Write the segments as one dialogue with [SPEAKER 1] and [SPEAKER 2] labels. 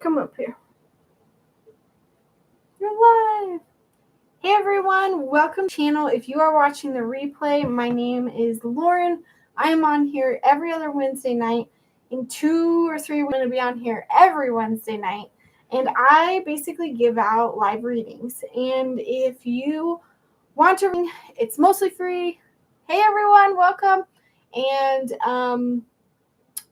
[SPEAKER 1] Come up here. You're live. Hey everyone, welcome to the channel. If you are watching the replay, my name is Lauren. I am on here every other Wednesday night. In 2 or 3 weeks, I'm going to be on here every Wednesday night. And I basically give out live readings. And if you want to read, it's mostly free. Hey everyone, welcome. And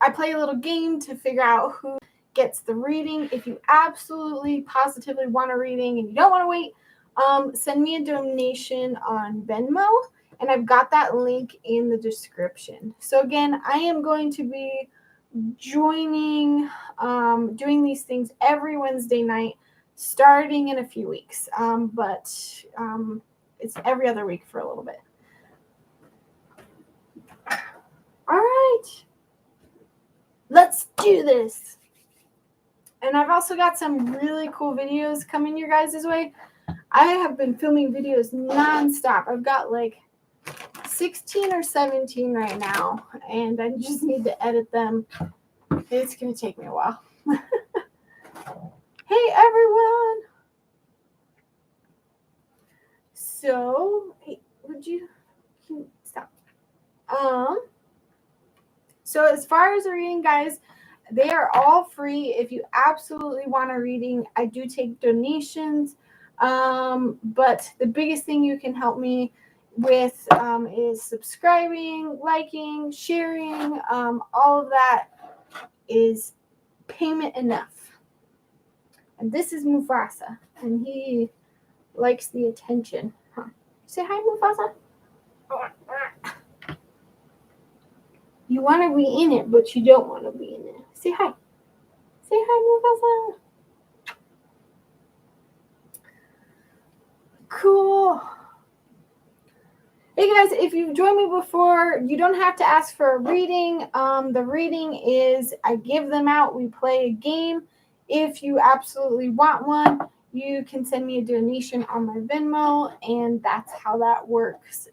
[SPEAKER 1] I play a little game to figure out who gets the reading. If you absolutely positively want a reading and you don't want to wait, send me a donation on Venmo, and I've got that link in the description. So again, I am going to be joining, doing these things every Wednesday night, starting in a few weeks, but it's every other week for a little bit. All right, let's do this. And I've also got some really cool videos coming your guys' way. I have been filming videos nonstop. I've got like 16 or 17 right now, and I just need to edit them. It's going to take me a while. Hey, everyone. So, hey, stop? So as far as the reading, guys, they are all free. If you absolutely want a reading, I do take donations. But the biggest thing you can help me with is subscribing, liking, sharing. All of that is payment enough. And this is Mufasa, and he likes the attention. Huh? Say hi, Mufasa. You want to be in it, but you don't want to be in it. Say hi. Say hi, Mufasa. Cool. Hey guys, if you've joined me before, you don't have to ask for a reading. The reading is I give them out. We play a game. If you absolutely want one, you can send me a donation on my Venmo, and that's how that works.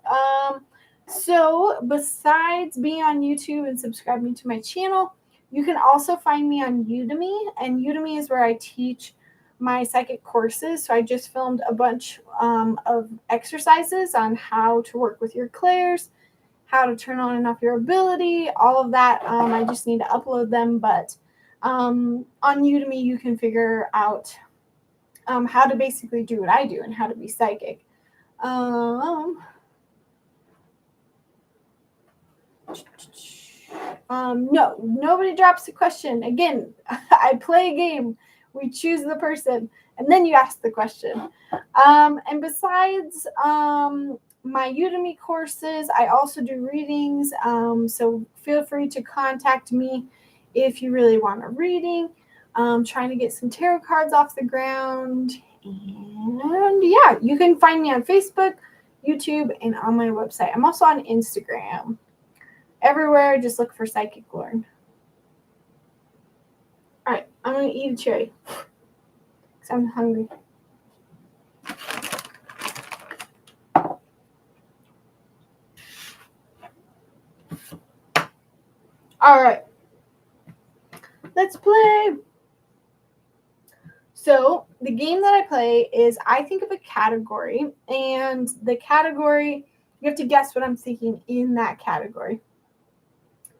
[SPEAKER 1] So besides being on YouTube and subscribing to my channel, you can also find me on Udemy, and Udemy is where I teach my psychic courses. So I just filmed a bunch of exercises on how to work with your clairs, how to turn on and off your ability, all of that. I just need to upload them, but on Udemy you can figure out how to basically do what I do and how to be psychic. No, nobody drops a question. Again, I play a game. We choose the person, and then you ask the question. And besides my Udemy courses, I also do readings. So feel free to contact me if you really want a reading. Trying to get some tarot cards off the ground. And yeah, you can find me on Facebook, YouTube, and on my website. I'm also on Instagram. Everywhere, just look for Psychic Lauryn. All right, I'm going to eat a cherry because I'm hungry. All right, let's play. So the game that I play is I think of a category, and the category, you have to guess what I'm thinking in that category.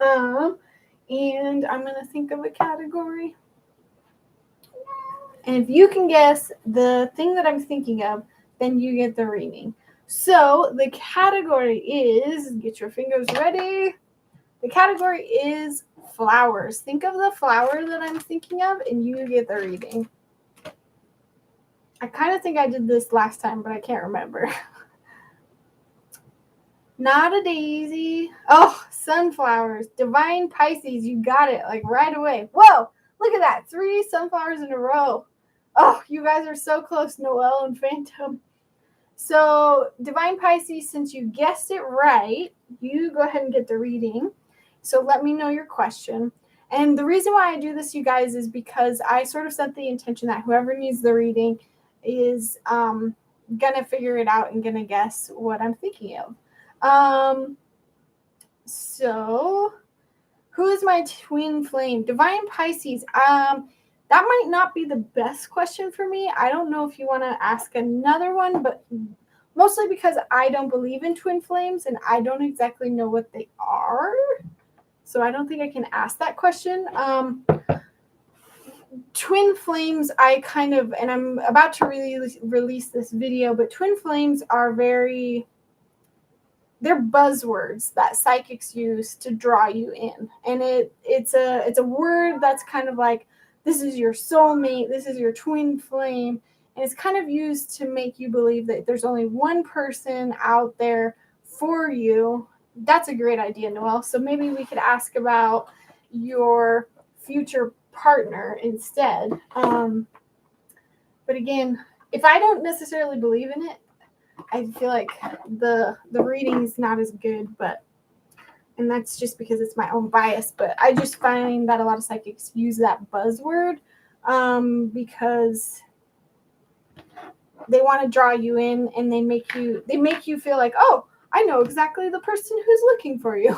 [SPEAKER 1] And I'm going to think of a category. And if you can guess the thing that I'm thinking of, then you get the reading. So the category is, get your fingers ready. The category is flowers. Think of the flower that I'm thinking of, and you get the reading. I kind of think I did this last time, but I can't remember. Not a daisy. Oh, sunflowers. Divine Pisces. You got it like right away. Whoa, look at that. 3 sunflowers in a row. Oh, you guys are so close, Noelle and Phantom. So Divine Pisces, since you guessed it right, you go ahead and get the reading. So let me know your question. And the reason why I do this, you guys, is because I sort of set the intention that whoever needs the reading is going to figure it out and going to guess what I'm thinking of. So who is my twin flame? Divine Pisces. that might not be the best question for me. I don't know if you want to ask another one, but mostly because I don't believe in twin flames and I don't exactly know what they are. So I don't think I can ask that question. Twin flames, I kind of, and I'm about to release this video, but twin flames are they're buzzwords that psychics use to draw you in. And it's a word that's kind of like, this is your soulmate, this is your twin flame. And it's kind of used to make you believe that there's only one person out there for you. That's a great idea, Noelle. So maybe we could ask about your future partner instead. But again, if I don't necessarily believe in it, I feel like the reading is not as good, and that's just because it's my own bias. But I just find that a lot of psychics use that buzzword because they want to draw you in, and they make you feel like, oh, I know exactly the person who's looking for you.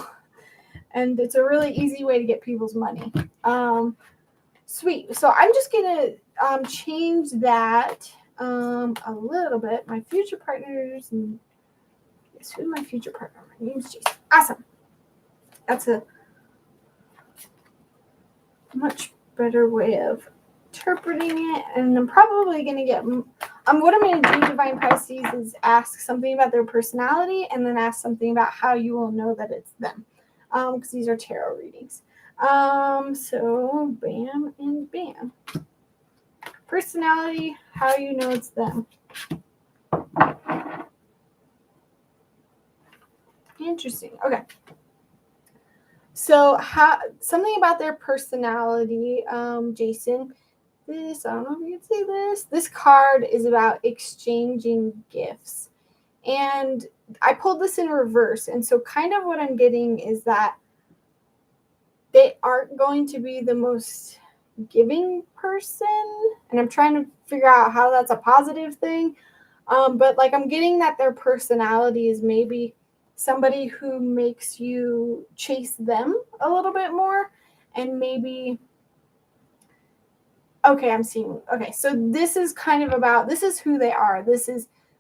[SPEAKER 1] And it's a really easy way to get people's money. Sweet. So I'm just gonna change that a little bit. My future partners, and guess who's my future partner? My name's Jason. Awesome. That's a much better way of interpreting it. And I'm probably gonna get what I'm gonna do, Divine Pisces, is ask something about their personality and then ask something about how you will know that it's them. Because these are tarot readings. So bam and bam. Personality, how you know it's them. Interesting. Okay. So something about their personality, Jason. This, I don't know if you can see this. This card is about exchanging gifts. And I pulled this in reverse. And so kind of what I'm getting is that they aren't going to be the most giving person. And I'm trying to figure out how that's a positive thing. But like I'm getting that their personality is maybe somebody who makes you chase them a little bit more. And maybe, okay, so this is kind of about, this is who they are.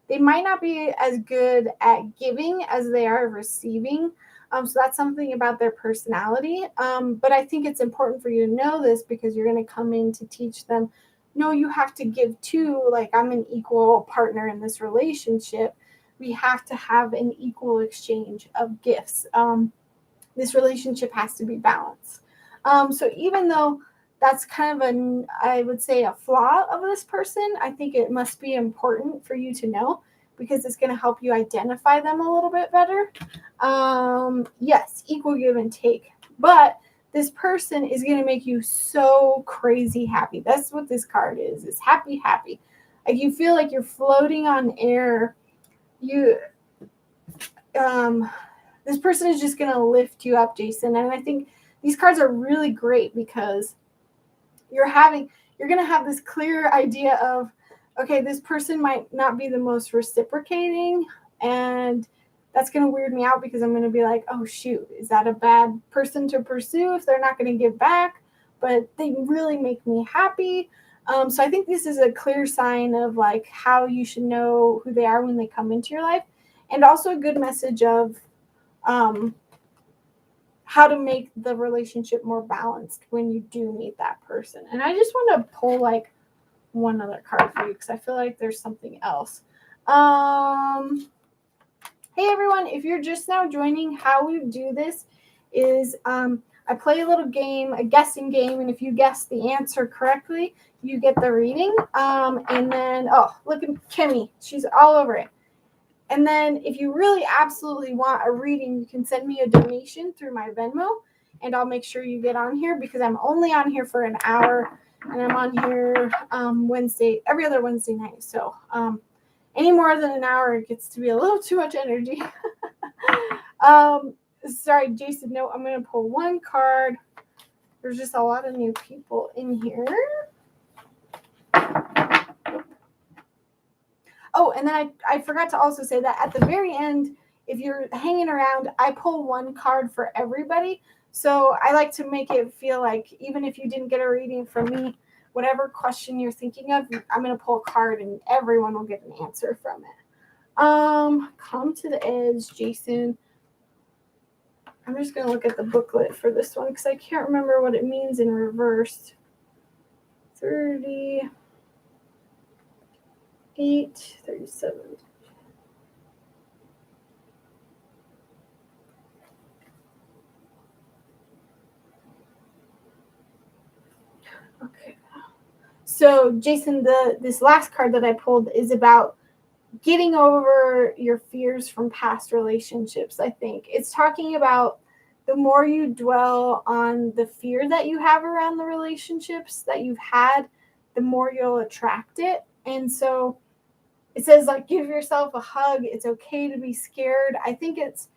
[SPEAKER 1] They might not be as good at giving as they are receiving. So that's something about their personality. But I think it's important for you to know this because you're going to come in to teach them, no, you have to give too. Like, I'm an equal partner in this relationship. We have to have an equal exchange of gifts. This relationship has to be balanced. So even though that's kind of I would say, a flaw of this person, I think it must be important for you to know because it's going to help you identify them a little bit better. Yes, equal give and take. But this person is going to make you so crazy happy. That's what this card is happy, happy. Like you feel like you're floating on air. This person is just going to lift you up, Jason. And I think these cards are really great because you're going to have this clear idea of, okay, this person might not be the most reciprocating, and that's going to weird me out because I'm going to be like, oh, shoot, is that a bad person to pursue if they're not going to give back? But they really make me happy. So I think this is a clear sign of like how you should know who they are when they come into your life, and also a good message of how to make the relationship more balanced when you do meet that person. And I just want to pull like one other card for you because I feel like there's something else. Hey everyone, if you're just now joining, how we do this is I play a little game, a guessing game, and if you guess the answer correctly, you get the reading. And then, oh, look at Kimmy. She's all over it. And then if you really absolutely want a reading, you can send me a donation through my Venmo, and I'll make sure you get on here because I'm only on here for an hour, and I'm on here every other Wednesday night. So any more than an hour, it gets to be a little too much energy. Sorry, Jason, no, I'm going to pull one card. There's just a lot of new people in here. Oh, and then I forgot to also say that at the very end, if you're hanging around, I pull one card for everybody. So I like to make it feel like even if you didn't get a reading from me whatever question you're thinking of, I'm going to pull a card and everyone will get an answer from it. Come to the edge, Jason. I'm just going to look at the booklet for this one because I can't remember what it means in reverse. 38, 37. Okay. So, Jason, this last card that I pulled is about getting over your fears from past relationships. I think it's talking about the more you dwell on the fear that you have around the relationships that you've had, the more you'll attract it. And so it says, like, give yourself a hug. It's okay to be scared. I think it's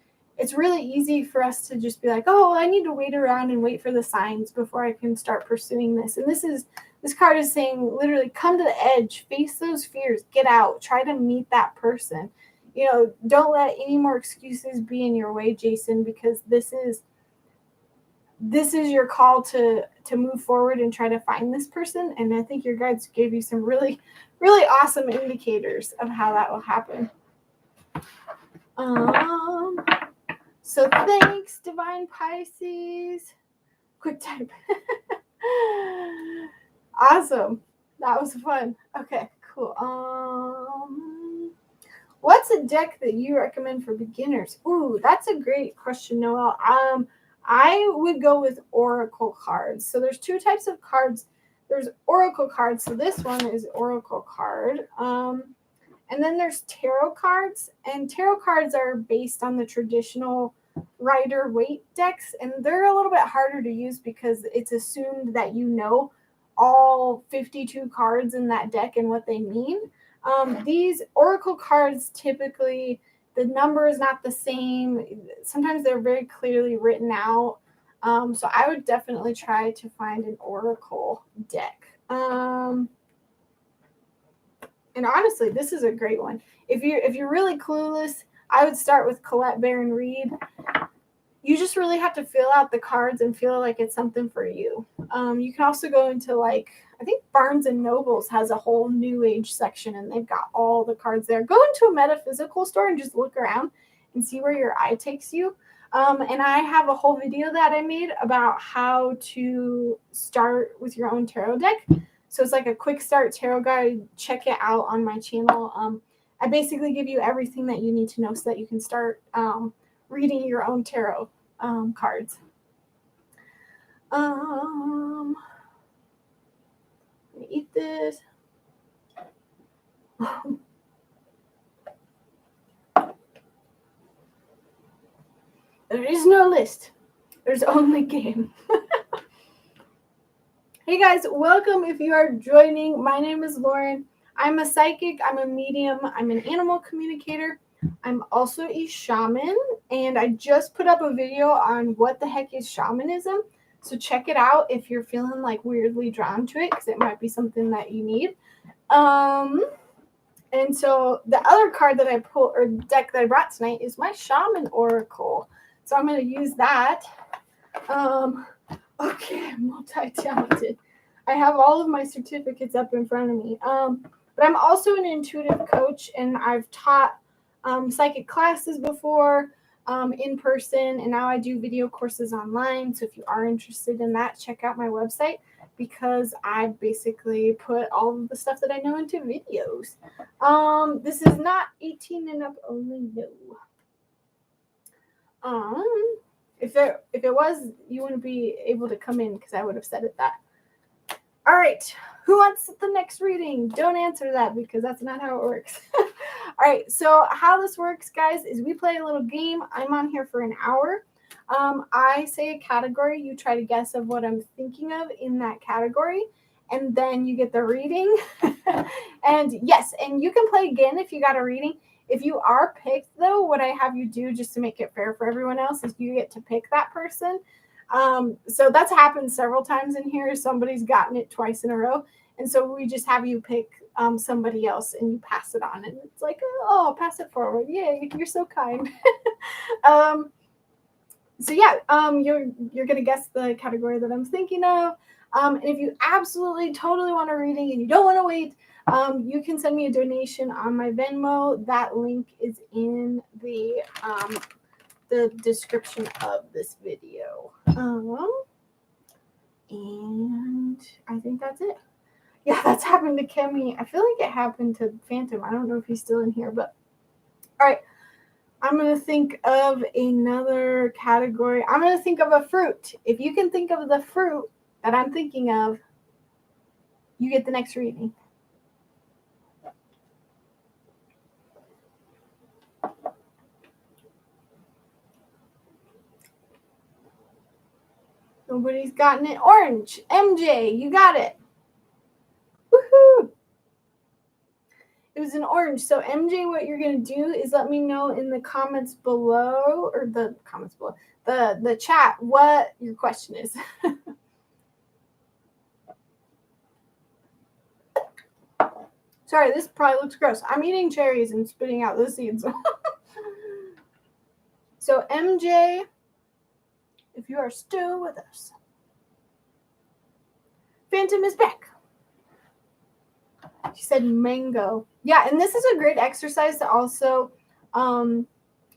[SPEAKER 1] really easy for us to just be like, oh, I need to wait around and wait for the signs before I can start pursuing this. And this card is saying, literally, come to the edge, face those fears, get out, try to meet that person. Don't let any more excuses be in your way, Jason, because this is your call to move forward and try to find this person. And I think your guides gave you some really, really awesome indicators of how that will happen. So thanks, Divine Pisces. Quick type. Awesome. That was fun. Okay, cool. What's a deck that you recommend for beginners? Ooh, that's a great question, Noel. I would go with oracle cards. So there's two types of cards. There's oracle cards. So this one is oracle card. And then there's tarot cards. And tarot cards are based on the traditional Rider-Waite decks. And they're a little bit harder to use because it's assumed that you know all 52 cards in that deck and what they mean. These oracle cards, typically the number is not the same. Sometimes they're very clearly written out. So I would definitely try to find an oracle deck. And honestly, this is a great one. If you're really clueless, I would start with Colette Baron Reed. You just really have to fill out the cards and feel like it's something for you. You can also go into, I think Barnes and Nobles has a whole New Age section, and they've got all the cards there. Go into a metaphysical store and just look around and see where your eye takes you. And I have a whole video that I made about how to start with your own tarot deck. So it's like a quick start tarot guide. Check it out on my channel. I basically give you everything that you need to know so that you can start reading your own tarot cards. Let me eat this. There is no list. There's only game. Hey guys, welcome if you are joining. My name is Lauryn. I'm a psychic, I'm a medium, I'm an animal communicator. I'm also a shaman, and I just put up a video on what the heck is shamanism. So check it out if you're feeling like weirdly drawn to it, because it might be something that you need. And so the other card that I pulled, or deck that I brought tonight, is my Shaman Oracle. So I'm going to use that. Okay, I'm multi-talented. I have all of my certificates up in front of me. But I'm also an intuitive coach, and I've taught psychic classes before in person, and now I do video courses online. So if you are interested in that, check out my website, because I basically put all of the stuff that I know into videos. This is not 18 and up only, no. If it was, you wouldn't be able to come in, because I would have said it that. All right, who wants the next reading? Don't answer that, because that's not how it works. All right, so how this works, guys, is we play a little game. I'm on here for an hour. I say a category. You try to guess of what I'm thinking of in that category, and then you get the reading. And yes, and you can play again if you got a reading. If you are picked, though, what I have you do, just to make it fair for everyone else, is you get to pick that person. So that's happened several times in here. Somebody's gotten it twice in a row. And so we just have you pick somebody else, and you pass it on. And it's like, oh, pass it forward. Yay, you're so kind. So yeah, you're going to guess the category that I'm thinking of. And if you absolutely totally want a reading and you don't want to wait, you can send me a donation on my Venmo. That link is in the description of this video. And I think that's it. Yeah, that's happened to Kemi. I feel like it happened to Phantom. I don't know if he's still in here, but all right. I'm going to think of another category. I'm going to think of a fruit. If you can think of the fruit that I'm thinking of, you get the next reading. Nobody's gotten it. Orange. MJ, you got it. Woohoo! It was an orange. So MJ, what you're going to do is let me know in the comments below, or the comments below, the chat, what your question is. Sorry, this probably looks gross. I'm eating cherries and spitting out the seeds. So MJ, if you are still with us, Phantom is back. She said mango. Yeah, and this is a great exercise to also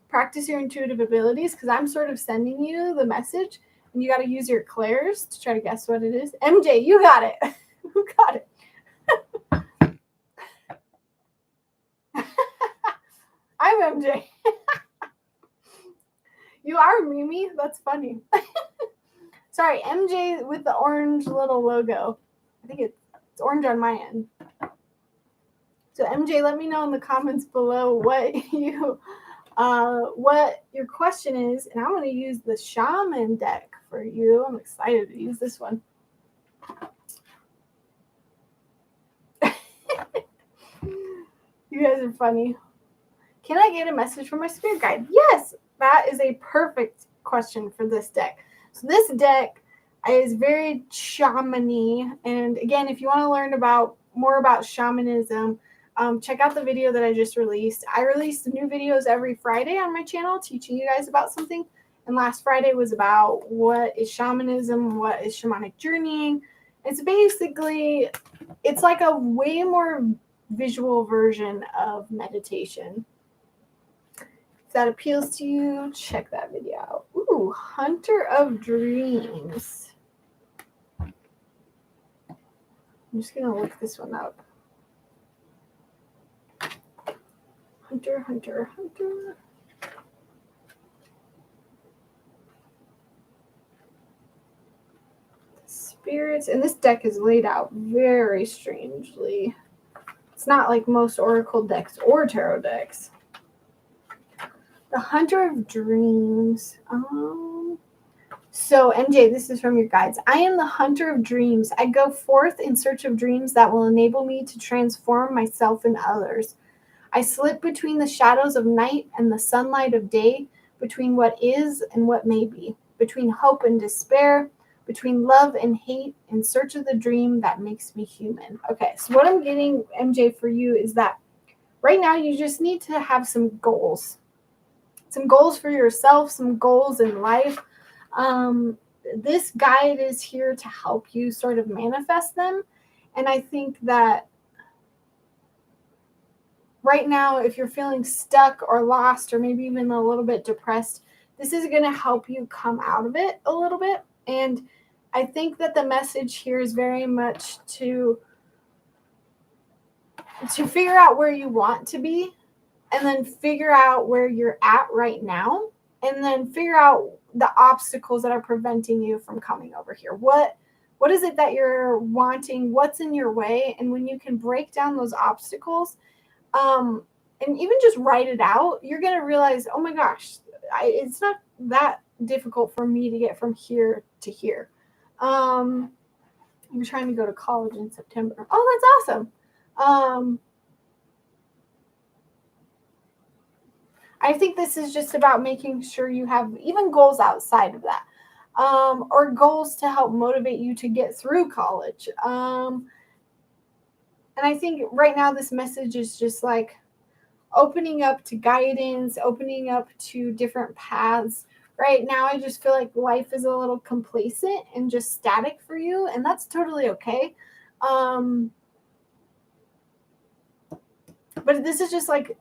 [SPEAKER 1] practice your intuitive abilities, because I'm sort of sending you the message and you got to use your clairs to try to guess what it is. MJ, you got it. Who got it? I'm MJ. You are Mimi? That's funny. Sorry, MJ with the orange little logo. I think it's orange on my end. So MJ, let me know in the comments below what your question is, and I'm going to use the Shaman deck for you. I'm excited to use this one. You guys are funny. Can I get a message from my spirit guide? Yes, that is a perfect question for this deck. So this deck is very shamany, and again, if you want to learn more about shamanism, check out the video that I just released. I release new videos every Friday on my channel teaching you guys about something. And last Friday was about what is shamanism, what is shamanic journeying. It's basically, it's like a way more visual version of meditation. If that appeals to you, check that video out. Ooh, Hunter of Dreams. I'm just going to look this one up. Hunter, Hunter, Hunter. Spirits. And this deck is laid out very strangely. It's not like most Oracle decks or Tarot decks. The Hunter of Dreams. So, MJ, this is from your guides. I am the Hunter of Dreams. I go forth in search of dreams that will enable me to transform myself and others. I slip between the shadows of night and the sunlight of day, between what is and what may be, between hope and despair, between love and hate, in search of the dream that makes me human. Okay, so what I'm getting, MJ, for you is that right now you just need to have some goals. Some goals for yourself, some goals in life. This guide is here to help you sort of manifest them. And I think that right now, if you're feeling stuck or lost or maybe even a little bit depressed, this is going to help you come out of it a little bit. And I think that the message here is very much to figure out where you want to be, and then figure out where you're at right now, and then figure out the obstacles that are preventing you from coming over here. What is it that you're wanting? What's in your way? And when you can break down those obstacles, and even just write it out, you're going to realize, oh my gosh, it's not that difficult for me to get from here to here. You're trying to go to college in September. Oh, that's awesome. I think this is just about making sure you have even goals outside of that, or goals to help motivate you to get through college. And I think right now this message is just like opening up to guidance, opening up to different paths. right now I just feel like life is a little complacent and just static for you, and that's totally okay. But this is just like,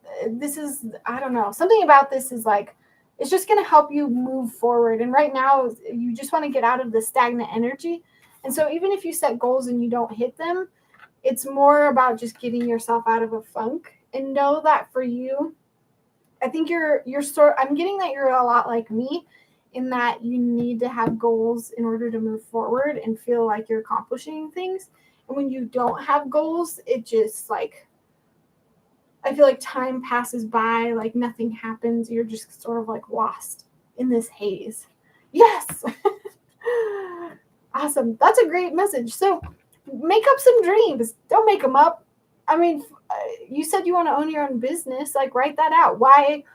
[SPEAKER 1] I don't know, something about this is like, it's just going to help you move forward. And right now you just want to get out of the stagnant energy. And so even if you set goals and you don't hit them, it's more about just getting yourself out of a funk. And know that for you, I think I'm getting that you're a lot like me, in that you need to have goals in order to move forward and feel like you're accomplishing things. And when you don't have goals, it just like, I feel like time passes by, like nothing happens. You're just sort of like lost in this haze. Yes. Awesome. That's a great message. So make up some dreams. Don't make them up. I mean, you said you want to own your own business. Like, write that out. Why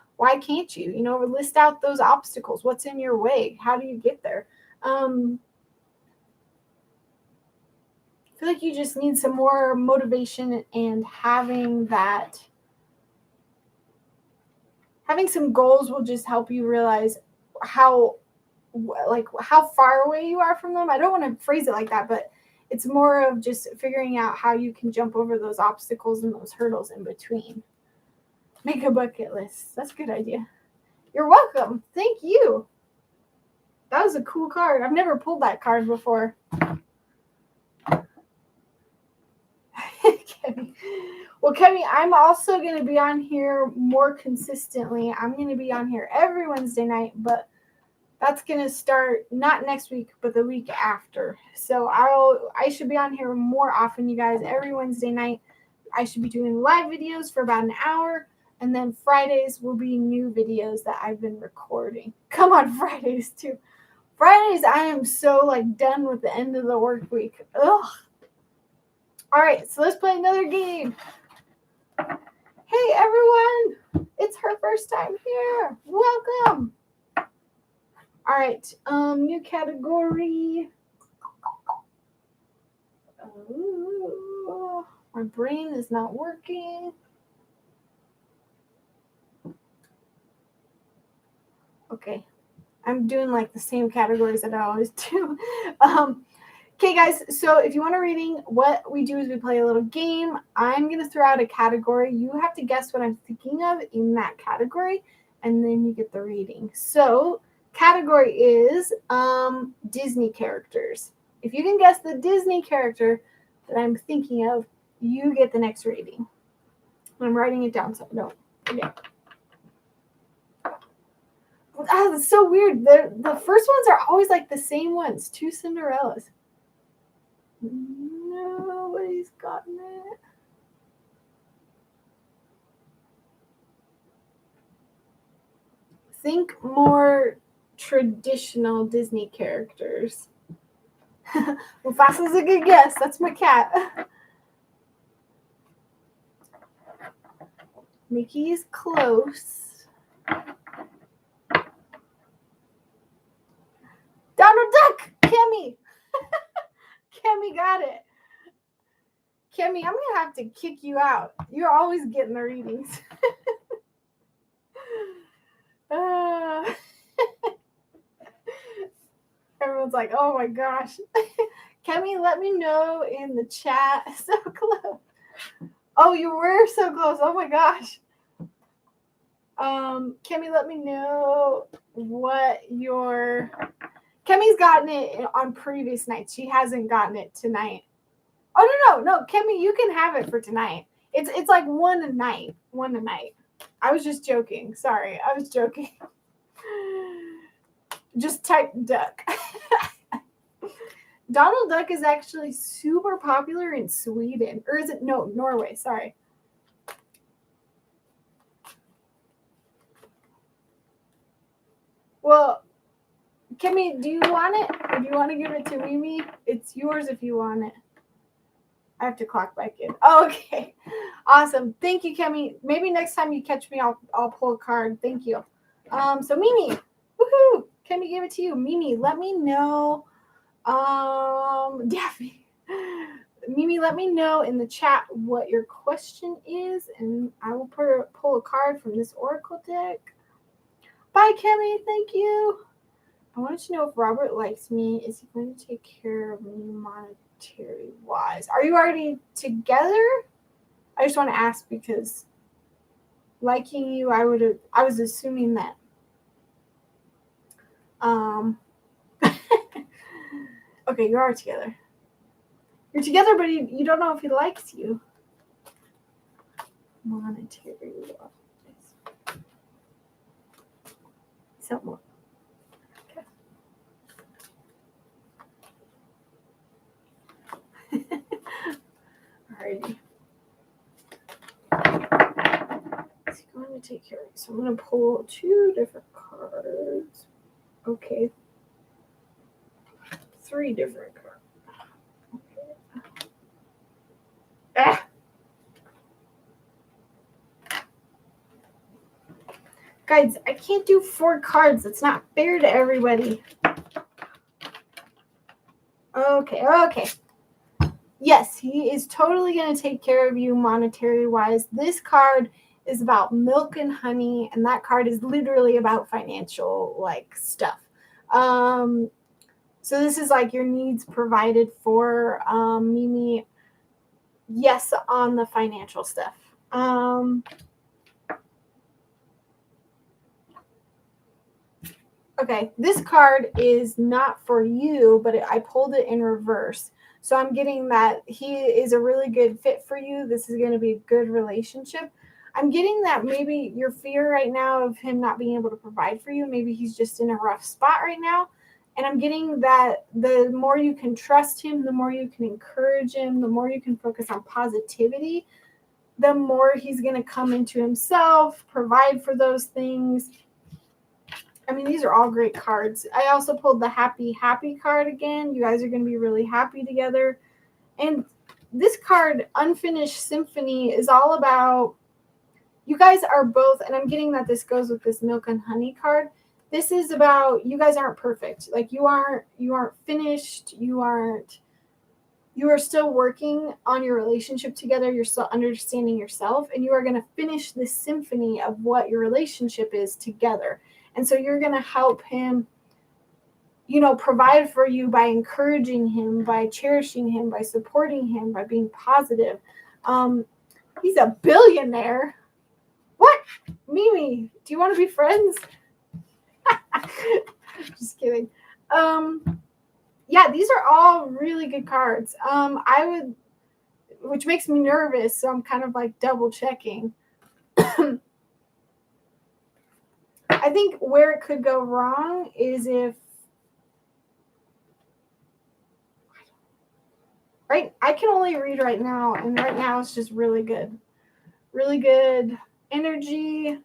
[SPEAKER 1] can't you? List out those obstacles. What's in your way? How do you get there? I feel like you just need some more motivation, and having some goals will just help you realize how far away you are from them. I don't want to phrase it like that, but it's more of just figuring out how you can jump over those obstacles and those hurdles in between. Make a bucket list. That's a good idea. You're welcome. Thank you. That was a cool card. I've never pulled that card before. Well, Kemi, I'm also going to be on here more consistently. I'm going to be on here every Wednesday night, but that's going to start not next week, but the week after. So I should be on here more often, you guys, every Wednesday night. I should be doing live videos for about an hour, and then Fridays will be new videos that I've been recording. Come on, Fridays too. Fridays, I am so like done with the end of the work week. Ugh. All right, so let's play another game. Hey, everyone. It's her first time here. Welcome. All right, new category. Oh, my brain is not working. Okay, I'm doing like the same categories that I always do. Okay, guys, so if you want a reading, what we do is we play a little game. I'm going to throw out a category. You have to guess what I'm thinking of in that category, and then you get the reading. So, category is Disney characters. If you can guess the Disney character that I'm thinking of, you get the next reading. I'm writing it down so I don't forget. That's so weird. The first ones are always like the same ones. 2 Cinderellas. Nobody's gotten it. Think more traditional Disney characters. Mufasa's a good guess. That's my cat. Mickey's close. Donald Duck! Kimmy! Kimmy got it. Kimmy, I'm going to have to kick you out. You're always getting the readings. Everyone's like, oh my gosh. Kimmy, let me know in the chat. So close. Oh, you were so close. Oh my gosh. Kimmy, let me know what your... Kemi's gotten it on previous nights. She hasn't gotten it tonight. Oh, no. Kemi, you can have it for tonight. It's like one a night. I was just joking. Sorry, I was joking. Just type duck. Donald Duck is actually super popular in Sweden. Or is it? No, Norway. Sorry. Well, Kimmy, do you want it? Or do you want to give it to Mimi? It's yours if you want it. I have to clock back in. Oh, okay. Awesome. Thank you, Kimmy. Maybe next time you catch me, I'll pull a card. Thank you. So Mimi. Woohoo! Kimmy gave it to you. Mimi, let me know. Daphne. Mimi, let me know in the chat what your question is, and I will pull a card from this Oracle deck. Bye, Kimmy. Thank you. I wanted to know if Robert likes me. Is he going to take care of me monetary wise? Are you already together? I just want to ask because liking you, I was assuming that. Okay, you are together. You're together, but you don't know if he likes you. Monetary wise. Somewhat. Okay. Alrighty. Is he going to take care of you? So I'm going to pull 2 different cards. Okay. 3 different cards. Okay. Ah! Guys, I can't do 4 cards. It's not fair to everybody. Okay. Yes, he is totally going to take care of you monetary wise. This card is about milk and honey, and that card is literally about financial stuff. So this is like your needs provided for, Mimi. Yes, on the financial stuff. Okay, this card is not for you, but I pulled it in reverse. So I'm getting that he is a really good fit for you. This is going to be a good relationship. I'm getting that maybe your fear right now of him not being able to provide for you, maybe he's just in a rough spot right now. And I'm getting that the more you can trust him, the more you can encourage him, the more you can focus on positivity, the more he's going to come into himself, provide for those things. I mean, these are all great cards. I also pulled the happy card again. You guys are going to be really happy together. And this card, Unfinished Symphony, is all about you guys are both, and I'm getting that this goes with this milk and honey card. This is about you guys aren't perfect. Like you aren't finished. You are still working on your relationship together. You're still understanding yourself, and you are going to finish this symphony of what your relationship is together. And so you're going to help him, provide for you by encouraging him, by cherishing him, by supporting him, by being positive. He's a billionaire. What? Mimi, do you want to be friends? Just kidding. Yeah, these are all really good cards. Which makes me nervous, so I'm kind of like double checking. I think where it could go wrong is if, right, I can only read right now, and right now it's just really good energy.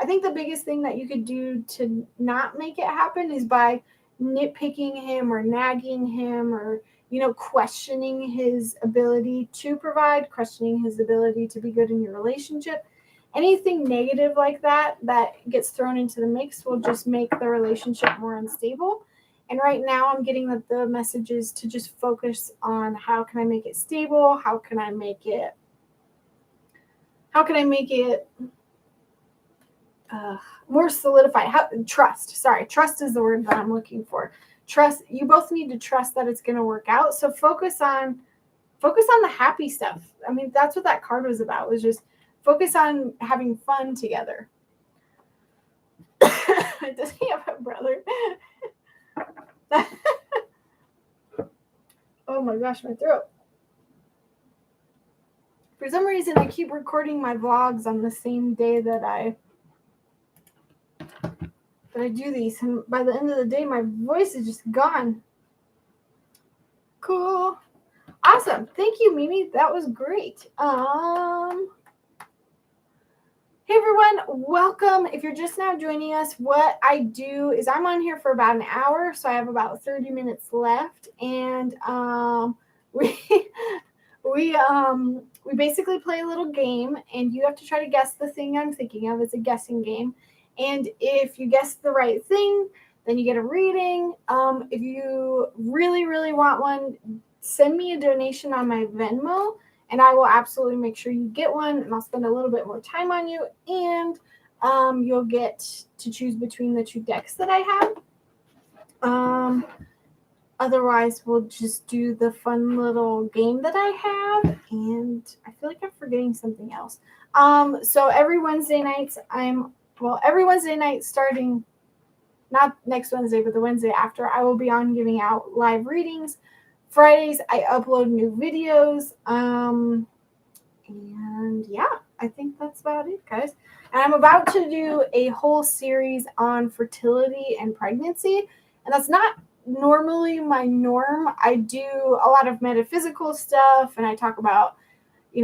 [SPEAKER 1] I think the biggest thing that you could do to not make it happen is by nitpicking him or nagging him or, questioning his ability to provide, questioning his ability to be good in your relationship. Anything negative like that gets thrown into the mix will just make the relationship more unstable. And right now I'm getting that the message is to just focus on how can I make it stable? How can I make it more solidified? Trust is the word that I'm looking for. Trust. You both need to trust that it's going to work out. So focus on the happy stuff. I mean, that's what that card was about, was just focus on having fun together. Does he have a brother? Oh my gosh, my throat. For some reason, I keep recording my vlogs on the same day that I do these, and by the end of the day, my voice is just gone. Cool. Awesome. Thank you, Mimi. That was great. Hey everyone, welcome. If you're just now joining us, what I do is I'm on here for about an hour, so I have about 30 minutes left, and we basically play a little game, and you have to try to guess the thing I'm thinking of. It's a guessing game, and if you guess the right thing, then you get a reading. If you really, really want one, send me a donation on my Venmo, and I will absolutely make sure you get one, and I'll spend a little bit more time on you. And you'll get to choose between the 2 decks that I have. Otherwise, we'll just do the fun little game that I have, and I feel like I'm forgetting something else. So every Wednesday night, every Wednesday night starting, not next Wednesday, but the Wednesday after, I will be on giving out live readings. Fridays, I upload new videos. And yeah, I think that's about it, guys. And I'm about to do a whole series on fertility and pregnancy, and that's not normally my norm. I do a lot of metaphysical stuff, and I talk about,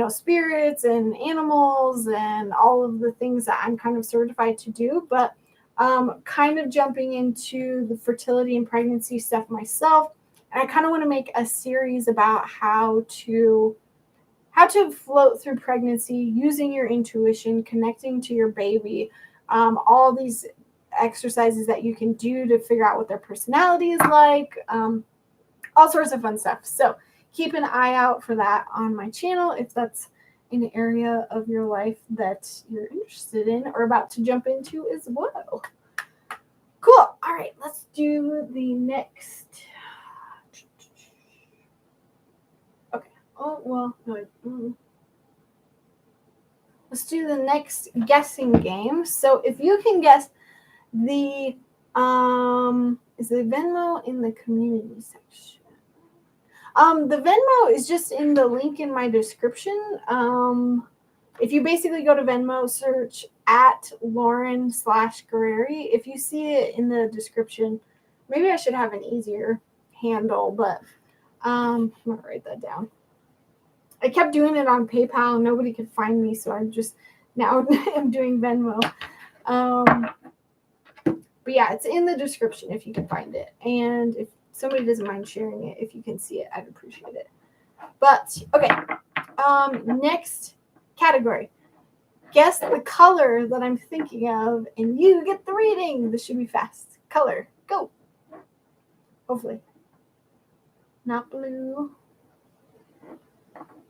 [SPEAKER 1] spirits and animals and all of the things that I'm kind of certified to do, but kind of jumping into the fertility and pregnancy stuff myself. And I kind of want to make a series about how to float through pregnancy using your intuition, connecting to your baby, all these exercises that you can do to figure out what their personality is like, all sorts of fun stuff. So keep an eye out for that on my channel if that's an area of your life that you're interested in or about to jump into as well. Cool. All right, let's do the next. Okay. Oh, well, no. Let's do the next guessing game. So if you can guess the is the Venmo in the community section? The Venmo is just in the link in my description. If you basically go to Venmo, search at Lauryn/Guerreri. If you see it in the description, maybe I should have an easier handle, but I'm gonna write that down. I kept doing it on PayPal and nobody could find me, so I'm just now I'm doing Venmo. But yeah, it's in the description if you can find it. And if somebody doesn't mind sharing it, if you can see it, I'd appreciate it. But okay, next category. Guess the color that I'm thinking of, and you get the reading. This should be fast. Color, go. Hopefully. Not blue.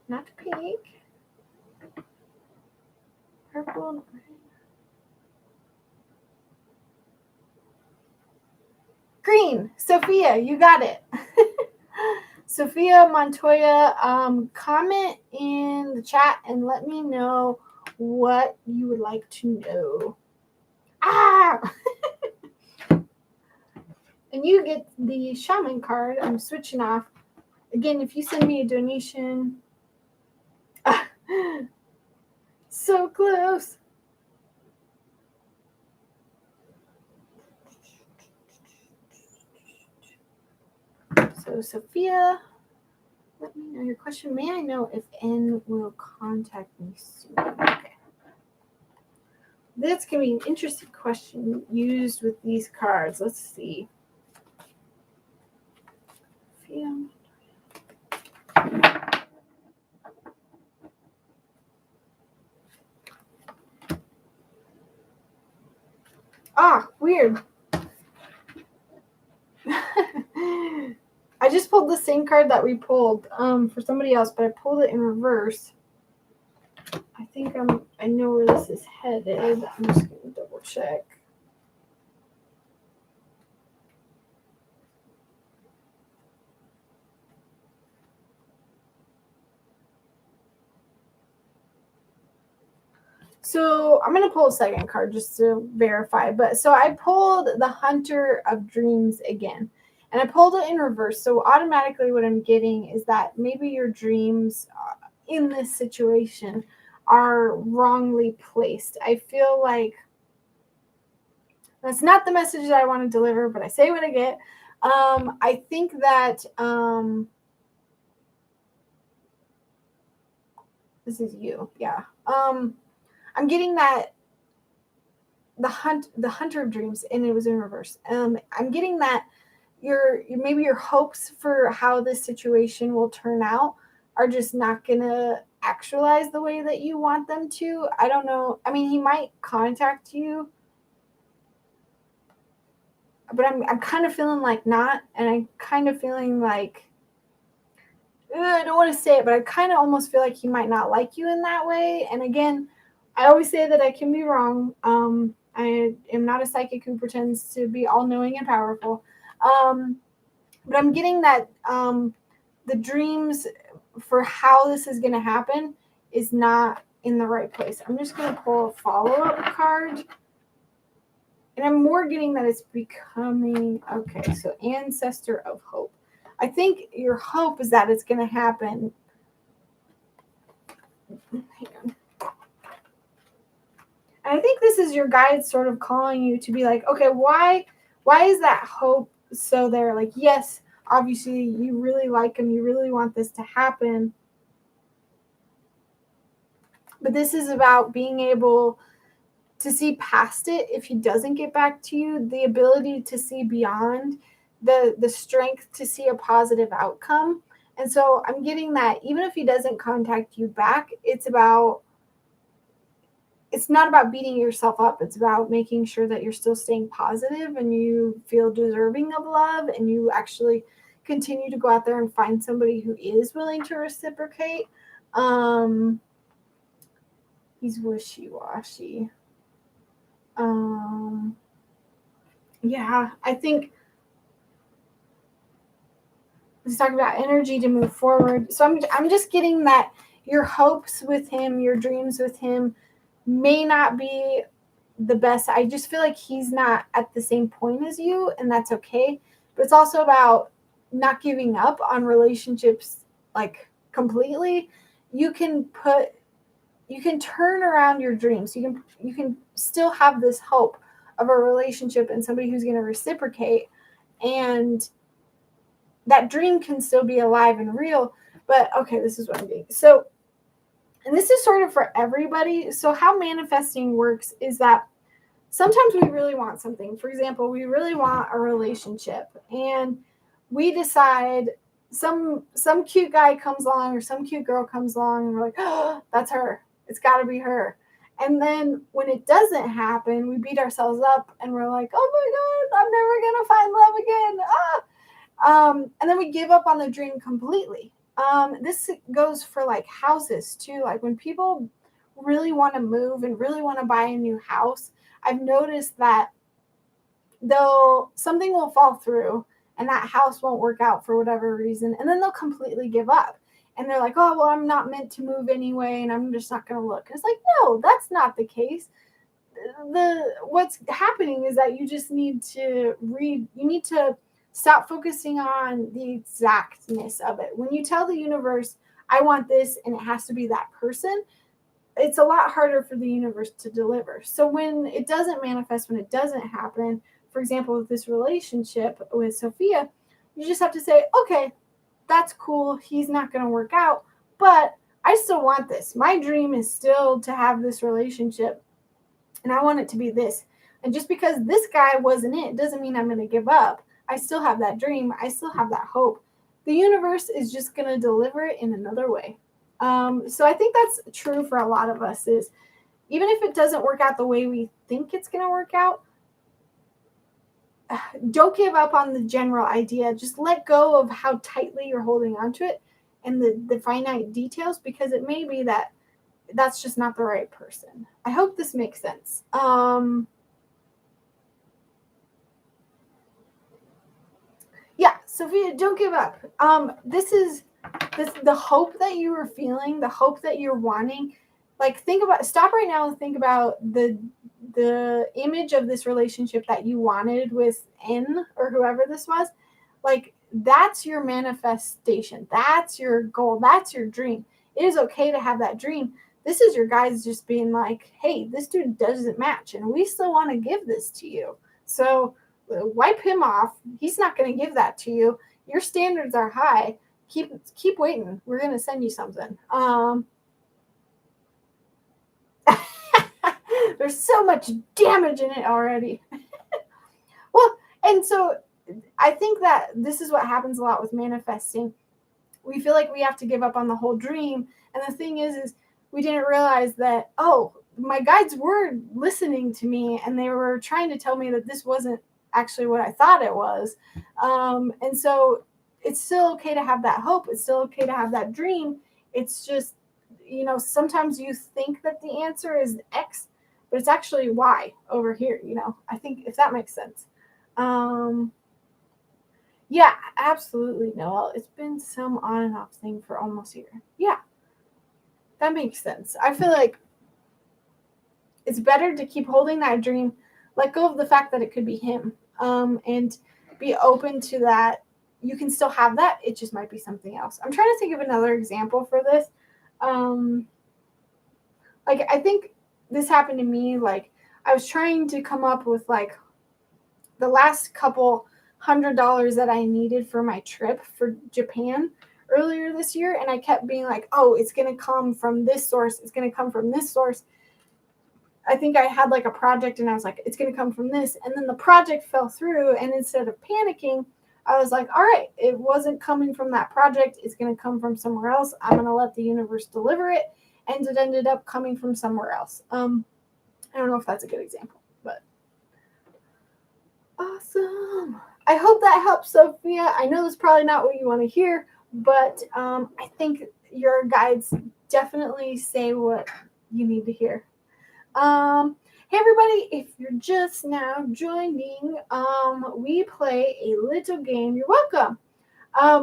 [SPEAKER 1] Not pink. Purple. Green. Sophia, you got it. Sophia Montoya, comment in the chat and let me know what you would like to know. And you get the shaman card. I'm switching off. Again, if you send me a donation. So close. So, Sophia, let me know your question. May I know if N will contact me soon? Okay. That's going to be an interesting question used with these cards. Let's see. Sophia. Weird. I just pulled the same card that we pulled for somebody else, but I pulled it in reverse. I think I know where this is headed. I'm just going to double check. So I'm going to pull a second card just to verify. But so I pulled the Hunter of Dreams again. And I pulled it in reverse. So automatically what I'm getting is that maybe your dreams in this situation are wrongly placed. I feel like that's not the message that I want to deliver, but I say what I get. I think that this is you. Yeah. I'm getting that the Hunter of Dreams, and it was in reverse. I'm getting that maybe your hopes for how this situation will turn out are just not gonna actualize the way that you want them to. I don't know. I mean, he might contact you, but I'm kind of feeling like not, and I'm kind of feeling like I don't want to say it, but I kind of almost feel like he might not like you in that way. And again, I always say that I can be wrong. I am not a psychic who pretends to be all knowing and powerful. Um, but I'm getting that the dreams for how this is going to happen is not in the right place. I'm just going to pull a follow-up card. And I'm more getting that it's becoming, okay, so ancestor of hope. I think your hope is that it's going to happen. Hang on. And I think this is your guide sort of calling you to be like, okay, why is that hope so there? Like, yes, obviously you really like him, you really want this to happen. But this is about being able to see past it if he doesn't get back to you, the ability to see beyond, the strength to see a positive outcome. And so I'm getting that even if he doesn't contact you back, it's not about beating yourself up. It's about making sure that you're still staying positive and you feel deserving of love and you actually continue to go out there and find somebody who is willing to reciprocate. He's wishy-washy. Yeah, I think let's talk about energy to move forward. So I'm just getting that your hopes with him, your dreams with him may not be the best. I just feel like he's not at the same point as you, and that's okay. But it's also about not giving up on relationships like completely. You can turn around your dreams. You can still have this hope of a relationship and somebody who's going to reciprocate, and that dream can still be alive and real. But okay, this is what I'm doing. So, and this is sort of for everybody. So how manifesting works is that sometimes we really want something. For example, we really want a relationship, and we decide some cute guy comes along or some cute girl comes along, and we're like, oh, that's her. It's got to be her. And then when it doesn't happen, we beat ourselves up and we're like, oh my God, I'm never gonna find love again. And then we give up on the dream completely. This goes for like houses too. Like when people really want to move and really want to buy a new house, I've noticed that something will fall through and that house won't work out for whatever reason, and then they'll completely give up. And they're like, oh, well, I'm not meant to move anyway, and I'm just not going to look. And it's like, no, that's not the case. What's happening is that you just need to stop focusing on the exactness of it. When you tell the universe, I want this, and it has to be that person, it's a lot harder for the universe to deliver. So when it doesn't manifest, when it doesn't happen, for example, with this relationship with Sophia, you just have to say, okay, that's cool. He's not going to work out, but I still want this. My dream is still to have this relationship, and I want it to be this. And just because this guy wasn't it doesn't mean I'm going to give up. I still have that dream. I still have that hope. The universe is just going to deliver it in another way. So I think that's true for a lot of us is even if it doesn't work out the way we think it's going to work out, don't give up on the general idea. Just let go of how tightly you're holding onto it and the finite details, because it may be that that's just not the right person. I hope this makes sense. Yeah, Sophia, don't give up. This is the hope that you were feeling, the hope that you're wanting. Like stop right now and think about the image of this relationship that you wanted with N or whoever this was. Like that's your manifestation. That's your goal. That's your dream. It is okay to have that dream. This is your guys just being like, hey, this dude doesn't match, and we still want to give this to you. So wipe him off. He's not going to give that to you. Your standards are high. Keep waiting. We're going to send you something. There's so much damage in it already. Well, and so I think that this is what happens a lot with manifesting. We feel like we have to give up on the whole dream. And the thing is we didn't realize that, oh, my guides were listening to me and they were trying to tell me that this wasn't actually what I thought it was. And so it's still okay to have that hope. It's still okay to have that dream. It's just sometimes you think that the answer is X, but it's actually Y over here, I think, if that makes sense. Yeah, absolutely, Noel. It's been some on and off thing for almost a year. Yeah, that makes sense. I feel like it's better to keep holding that dream, let go of the fact that it could be him, and be open to that. You can still have that. It just might be something else. I'm trying to think of another example for this. Like, I think this happened to me. Like, I was trying to come up with like the last couple $100 that I needed for my trip for Japan earlier this year, and I kept being like, oh, it's going to come from this source. It's going to come from this source. I think I had like a project and I was like, it's going to come from this. And then the project fell through. And instead of panicking, I was like, all right, it wasn't coming from that project. It's going to come from somewhere else. I'm going to let the universe deliver it. And it ended up coming from somewhere else. I don't know if that's a good example, but awesome. I hope that helps, Sophia. I know that's probably not what you want to hear, but I think your guides definitely say what you need to hear. Hey everybody, if you're just now joining, we play a little game. You're welcome.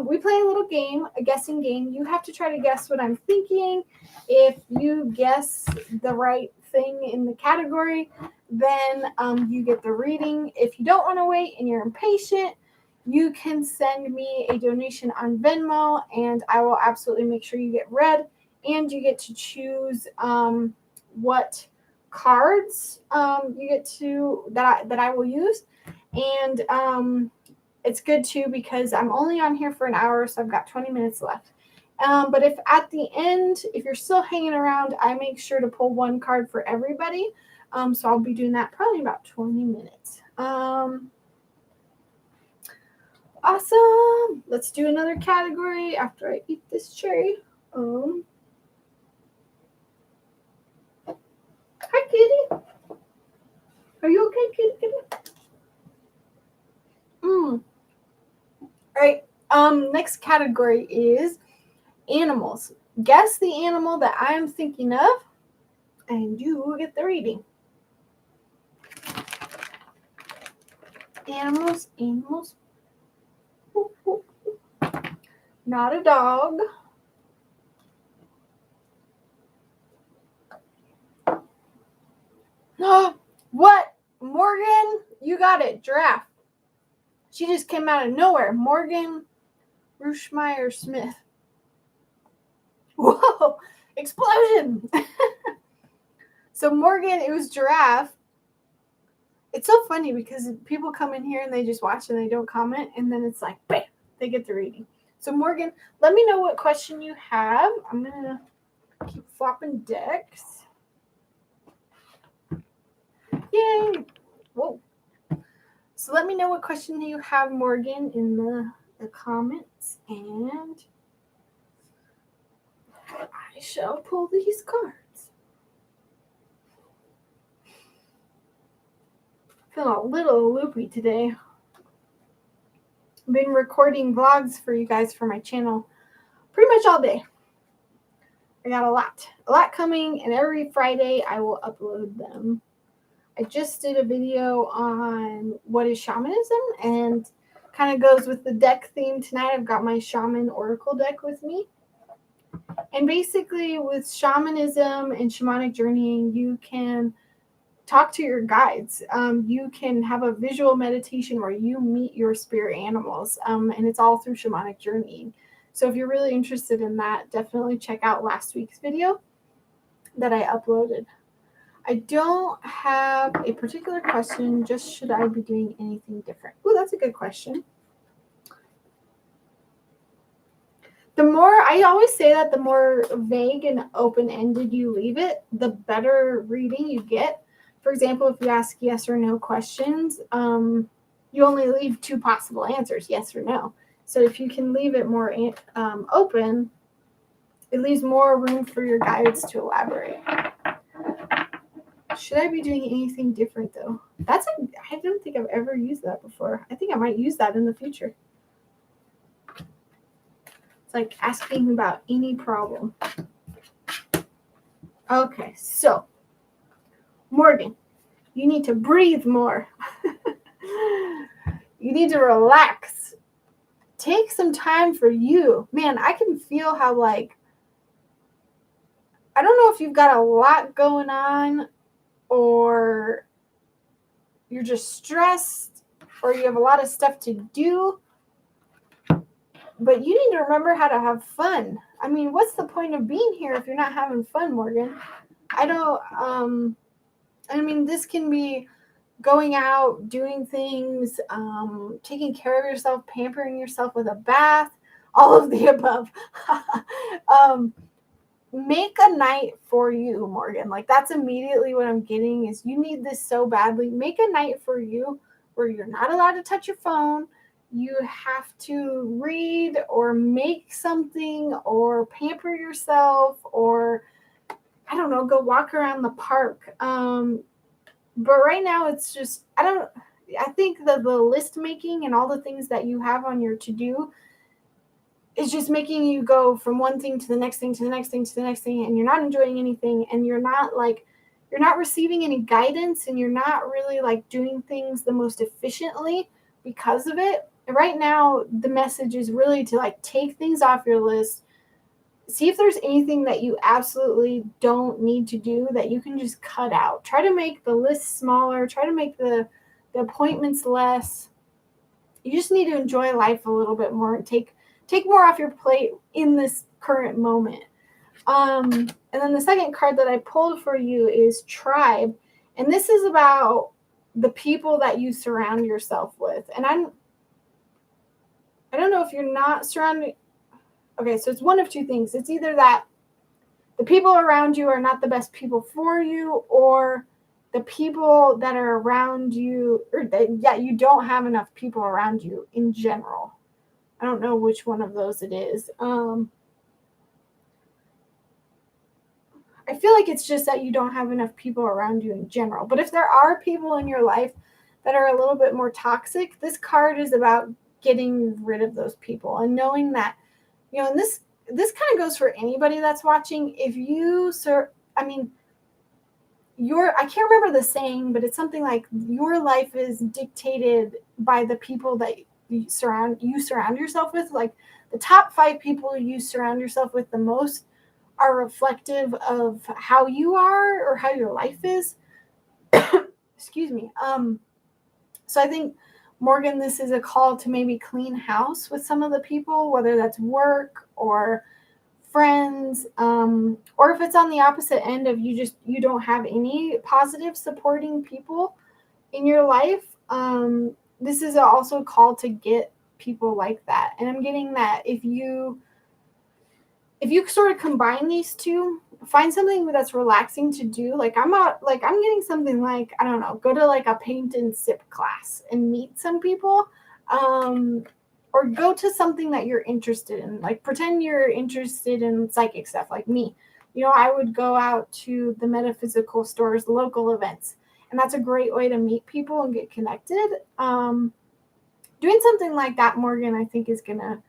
[SPEAKER 1] We play a little game, a guessing game. You have to try to guess what I'm thinking. If you guess the right thing in the category, then you get the reading. If you don't want to wait and you're impatient, you can send me a donation on Venmo, and I will absolutely make sure you get read, and you get to choose what cards you get to that I will use. And it's good too because I'm only on here for an hour, so I've got 20 minutes left. But if at the end, if you're still hanging around, I make sure to pull one card for everybody. So I'll be doing that probably in about 20 minutes. Awesome. Let's do another category after I eat this cherry. Hi, kitty. Are you okay, kitty? All right. Next category is animals. Guess the animal that I am thinking of, and you will get the reading. Animals. Not a dog. What? Morgan, you got it. Giraffe. She just came out of nowhere. Morgan Rushmeyer Smith. Whoa! Explosion! So Morgan, it was giraffe. It's so funny because people come in here and they just watch and they don't comment, and then it's like, bam, they get the reading. So Morgan, let me know what question you have. I'm going to keep flopping decks. Yay! Whoa. So let me know what question you have, Morgan, in the comments, and I shall pull these cards. Feeling a little loopy today. I've been recording vlogs for you guys for my channel pretty much all day. I got a lot coming, and every Friday I will upload them. I just did a video on what is shamanism, and kind of goes with the deck theme tonight. I've got my shaman oracle deck with me. And basically with shamanism and shamanic journeying, you can talk to your guides. You can have a visual meditation where you meet your spirit animals, and it's all through shamanic journeying. So if you're really interested in that, definitely check out last week's video that I uploaded. I don't have a particular question, just should I be doing anything different? Oh, that's a good question. I always say that the more vague and open-ended you leave it, the better reading you get. For example, if you ask yes or no questions, you only leave two possible answers, yes or no. So if you can leave it more open, it leaves more room for your guides to elaborate. Should I be doing anything different, though? I don't think I've ever used that before. I think I might use that in the future. It's like asking about any problem. Okay, so Morgan, you need to breathe more. You need to relax. Take some time for you. Man, I can feel how, like, I don't know if you've got a lot going on or you're just stressed or you have a lot of stuff to do, but you need to remember how to have fun. I mean, what's the point of being here if you're not having fun, Morgan? This can be going out, doing things, taking care of yourself, pampering yourself with a bath, all of the above. Make a night for you, Morgan. Like, that's immediately what I'm getting is you need this so badly. Make a night for you where you're not allowed to touch your phone. You have to read or make something or pamper yourself or, I don't know, go walk around the park. But right now it's just, I think that the list making and all the things that you have on your to-do is just making you go from one thing to the next thing to the next thing to the next thing, and you're not enjoying anything, and you're not receiving any guidance, and you're not really like doing things the most efficiently because of it. Right now, the message is really to like take things off your list, see if there's anything that you absolutely don't need to do that you can just cut out. Try to make the list smaller, try to make the appointments less. You just need to enjoy life a little bit more and take more off your plate in this current moment. And then the second card that I pulled for you is Tribe. And this is about the people that you surround yourself with. And I don't know if you're not surrounded. Okay, so it's one of two things. It's either that the people around you are not the best people for you, or the people that are around you, you don't have enough people around you in general. I don't know which one of those it is. I feel like it's just that you don't have enough people around you in general. But if there are people in your life that are a little bit more toxic, this card is about getting rid of those people and knowing that, and this kind of goes for anybody that's watching. If you, I can't remember the saying, but it's something like your life is dictated by the people that you surround yourself with. Like, the top 5 people you surround yourself with the most are reflective of how you are or how your life is. Excuse me. So I think, Morgan, this is a call to maybe clean house with some of the people, whether that's work or friends, or if it's on the opposite end of you don't have any positive supporting people in your life. This is also a call to get people like that. And I'm getting that if you sort of combine these two, find something that's relaxing to do. Like, I'm getting something like, I don't know, go to like a paint and sip class and meet some people, or go to something that you're interested in. Like, pretend you're interested in psychic stuff like me. I would go out to the metaphysical stores, local events, and that's a great way to meet people and get connected. Doing something like that, Morgan, I think is gonna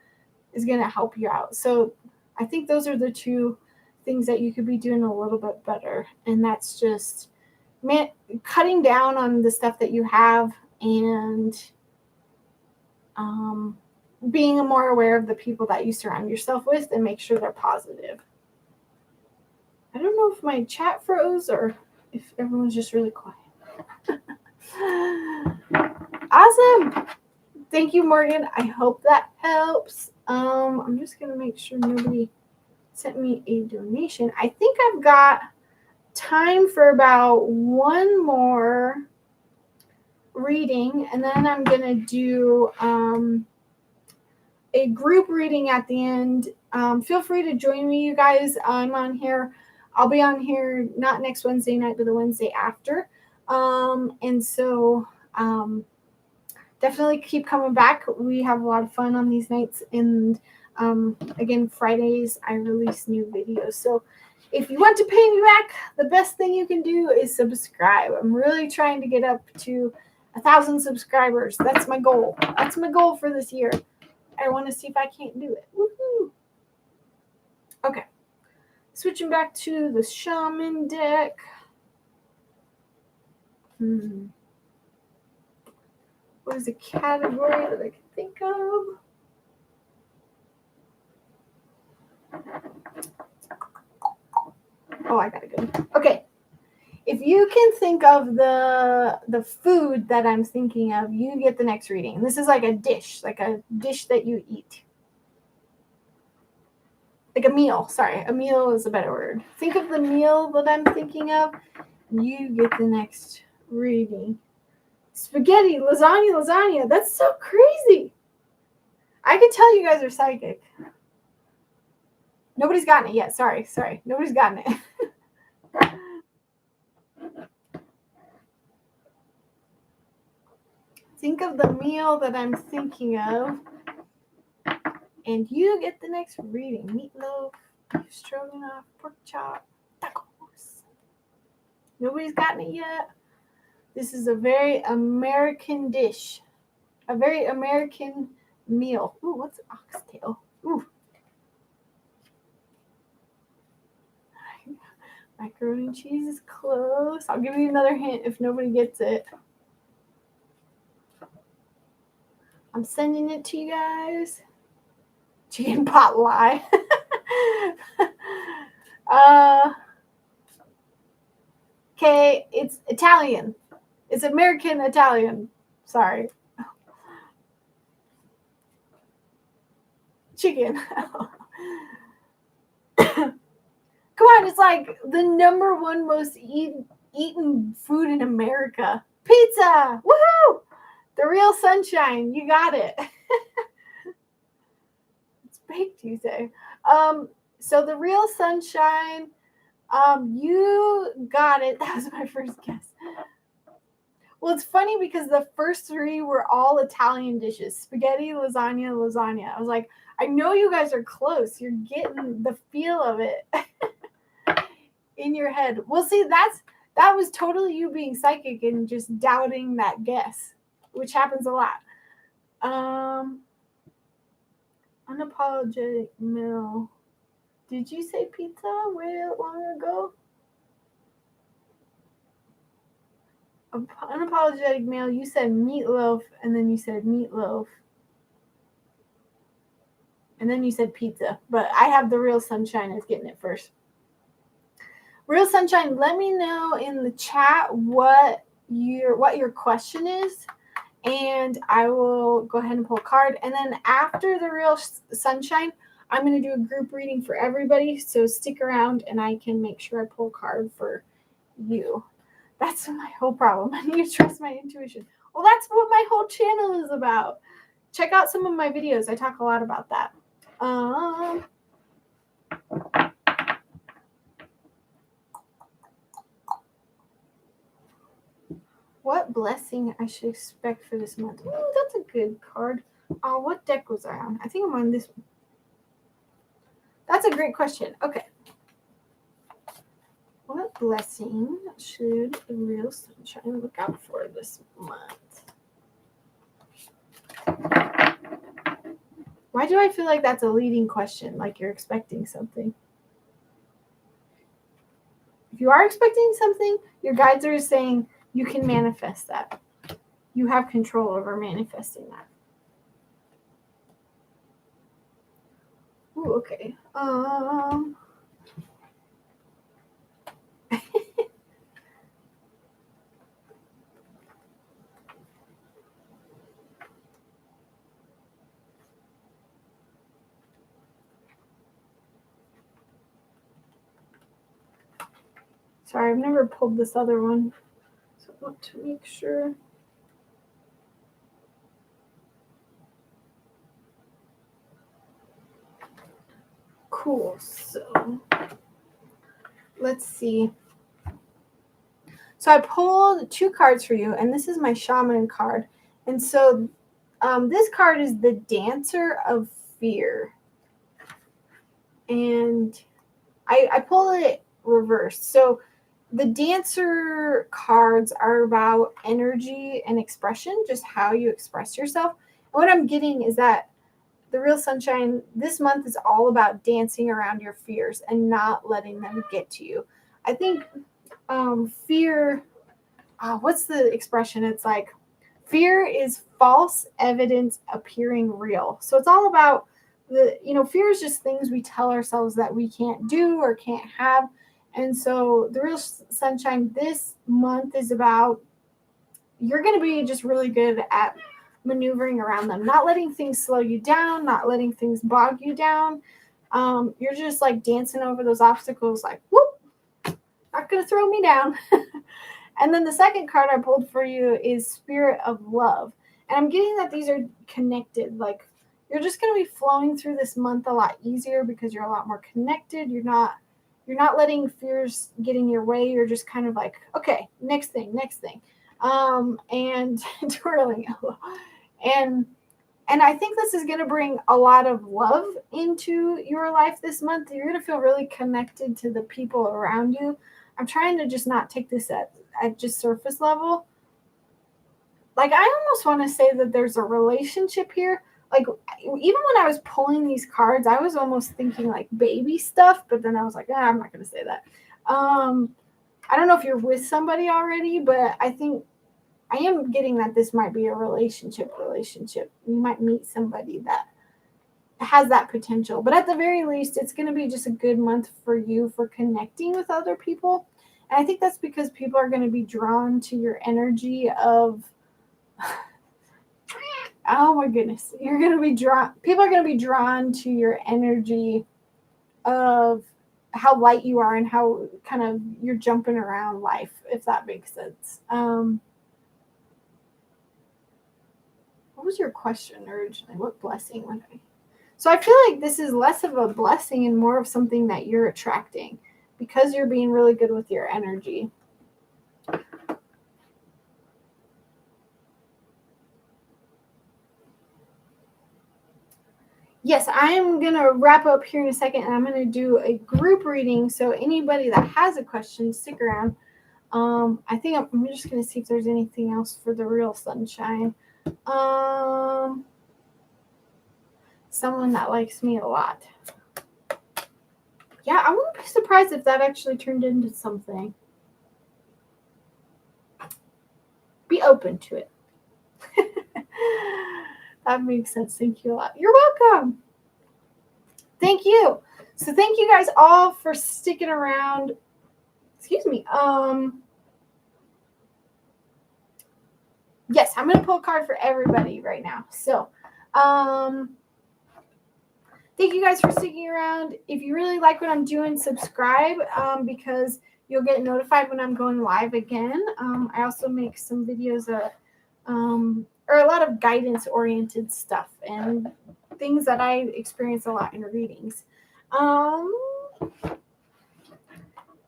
[SPEAKER 1] help you out. So I think those are the two things that you could be doing a little bit better. And that's just cutting down on the stuff that you have and being more aware of the people that you surround yourself with and make sure they're positive. I don't know if my chat froze or if everyone's just really quiet. Awesome. Thank you, Morgan. I hope that helps. I'm just going to make sure nobody sent me a donation. I think I've got time for about one more reading, and then I'm going to do a group reading at the end. Feel free to join me, you guys. I'm on here. I'll be on here not next Wednesday night, but the Wednesday after. And so definitely keep coming back. We have a lot of fun on these nights. And again, Fridays, I release new videos. So if you want to pay me back, the best thing you can do is subscribe. I'm really trying to get up to 1,000 subscribers. That's my goal. That's my goal for this year. I want to see if I can't do it. Woohoo! Okay. Switching back to the shaman deck. What is a category that I can think of? Oh, I got a good one. Okay. If you can think of the food that I'm thinking of, you get the next reading. This is like a dish that you eat. Like a meal. Sorry, a meal is a better word. Think of the meal that I'm thinking of. You get the next reading. Spaghetti, lasagna. That's so crazy. I could tell you guys are psychic. Nobody's gotten it yet. Sorry. Nobody's gotten it. Think of the meal that I'm thinking of. And you get the next reading. Meatloaf, beef stroganoff, pork chop, tacos. Nobody's gotten it yet. This is a very American dish. A very American meal. Ooh, what's oxtail? Ooh. Macaroni and cheese is close. I'll give you another hint if nobody gets it. I'm sending it to you guys. Chicken pot lie. Okay, it's Italian. It's American Italian. Sorry. Chicken. Come on, it's like the number one most eaten food in America. Pizza! Woohoo! The real sunshine. You got it. It's baked, you say. So the real sunshine, you got it. That was my first guess. Well, it's funny because the first three were all Italian dishes. Spaghetti, lasagna. I was like, I know you guys are close. You're getting the feel of it in your head. Well, see, that was totally you being psychic and just doubting that guess, which happens a lot. Unapologetic meal. Did you say pizza way long ago? Unapologetic meal. You said meatloaf, and then you said meatloaf. And then you said pizza. But I have the real sunshine as getting it first. Real sunshine, let me know in the chat what your question is, and I will go ahead and pull a card. And then after the real sunshine, I'm going to do a group reading for everybody, so stick around and I can make sure I pull a card for you. That's my whole problem. I need to trust my intuition. Well, that's what my whole channel is about. Check out some of my videos. I talk a lot about that. What blessing I should expect for this month? Oh, that's a good card. Oh, what deck was I on? I think I'm on this one. That's a great question. Okay. What blessing should the real sunshine look out for this month? Why do I feel like that's a leading question, like you're expecting something? If you are expecting something, your guides are saying you can manifest that. You have control over manifesting that. Ooh, okay. Sorry, I've never pulled this other one, so I want to make sure. Cool, so let's see. So I pulled 2 cards for you, and this is my shaman card. And so this card is the Dancer of Fear. And I pulled it reversed. So the Dancer cards are about energy and expression, just how you express yourself. And what I'm getting is that the real sunshine, this month is all about dancing around your fears and not letting them get to you. I think fear, what's the expression? It's like fear is false evidence appearing real. So it's all about fear is just things we tell ourselves that we can't do or can't have. And so the real sunshine this month is about you're going to be just really good at maneuvering around them, not letting things slow you down, not letting things bog you down. You're just like dancing over those obstacles like, whoop, not going to throw me down. And then the second card I pulled for you is Spirit of Love. And I'm getting that these are connected. Like you're just going to be flowing through this month a lot easier because you're a lot more connected. You're not letting fears get in your way. You're just kind of like, okay, next thing. And twirling. And I think this is going to bring a lot of love into your life this month. You're going to feel really connected to the people around you. I'm trying to just not take this at just surface level. Like, I almost want to say that there's a relationship here. Like, even when I was pulling these cards, I was almost thinking like baby stuff, but then I was like, I'm not going to say that. I don't know if you're with somebody already, but I think I am getting that this might be a relationship. You might meet somebody that has that potential. But at the very least, it's going to be just a good month for you for connecting with other people. And I think that's because people are going to be drawn to your energy of, oh my goodness, people are going to be drawn to your energy of how light you are and how kind of you're jumping around life, if that makes sense. What was your question originally? What blessing would I? So I feel like this is less of a blessing and more of something that you're attracting because you're being really good with your energy. Yes, I'm going to wrap up here in a second, and I'm going to do a group reading. So anybody that has a question, stick around. I think I'm just going to see if there's anything else for the real sunshine. Someone that likes me a lot. Yeah, I wouldn't be surprised if that actually turned into something. Be open to it. That makes sense. Thank you a lot. You're welcome. Thank you. So thank you guys all for sticking around. Excuse me. Yes, I'm going to pull a card for everybody right now. So, thank you guys for sticking around. If you really like what I'm doing, subscribe because you'll get notified when I'm going live again. I also make some videos or a lot of guidance-oriented stuff and things that I experience a lot in readings. And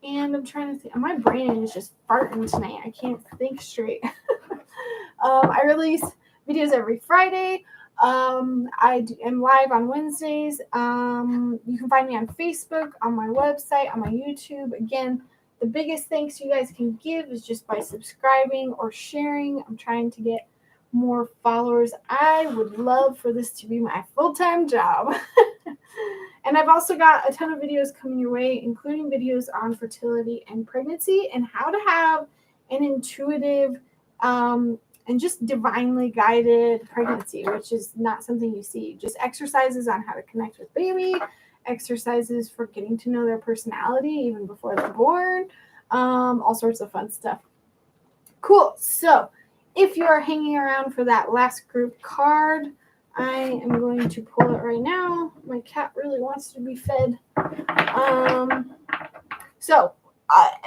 [SPEAKER 1] I'm trying to think. My brain is just farting tonight. I can't think straight. I release videos every Friday. I am live on Wednesdays. You can find me on Facebook, on my website, on my YouTube. Again, the biggest thanks you guys can give is just by subscribing or sharing. I'm trying to get more followers. I would love for this to be my full-time job. And I've also got a ton of videos coming your way, including videos on fertility and pregnancy and how to have an intuitive and just divinely guided pregnancy, which is not something you see. Just exercises on how to connect with baby, exercises for getting to know their personality even before they're born, all sorts of fun stuff. Cool. So if you are hanging around for that last group card, I am going to pull it right now. My cat really wants to be fed. So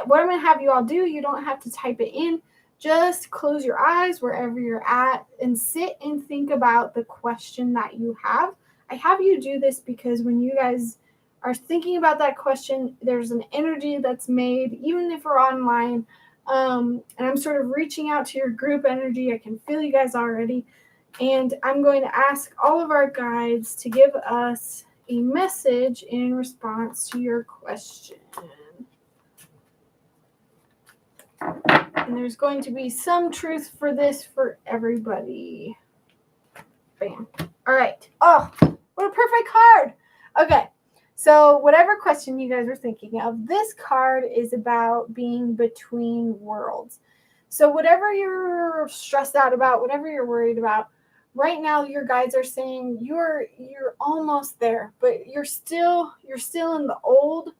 [SPEAKER 1] what I'm going to have you all do, you don't have to type it in. Just close your eyes wherever you're at and sit and think about the question that you have. I have you do this because when you guys are thinking about that question, there's an energy that's made, even if we're online. And I'm sort of reaching out to your group energy. I can feel you guys already. And I'm going to ask all of our guides to give us a message in response to your question. And there's going to be some truth for this for everybody. Bam. All right. Oh, What a perfect card. Okay. So whatever question you guys are thinking of, this card is about being between worlds. So whatever you're stressed out about, whatever you're worried about, right now your guides are saying you're almost there, but you're still in the old